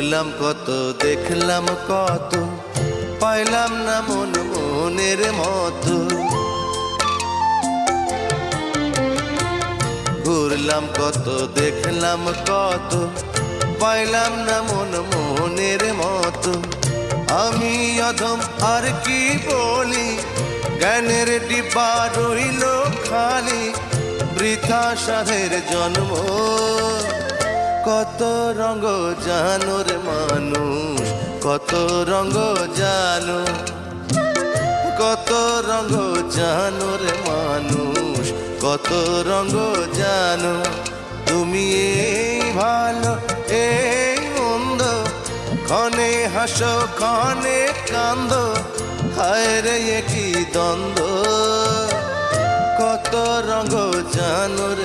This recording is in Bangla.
ঘুরলাম কত, দেখলাম কত, পাইলাম না মন মনের মতো। ঘুরলাম কত, দেখলাম কত, পাইলাম না মন মনের মতো। আমি অধম আর কি বলি, জ্ঞানের ডিব্বা রইল খালি, বৃথা সাধের জন্ম। কত রঙ জানো রে মানুষ, কত রঙ জানো, কত রঙ জানো রে মানুষ, কত রঙ জানো। তুমি এই ভালো এই মন্দ, ক্ষণে হাসো ক্ষণে কান্দো, হায় রে কি দ্বন্দ্ব। কত রঙ জানো রে।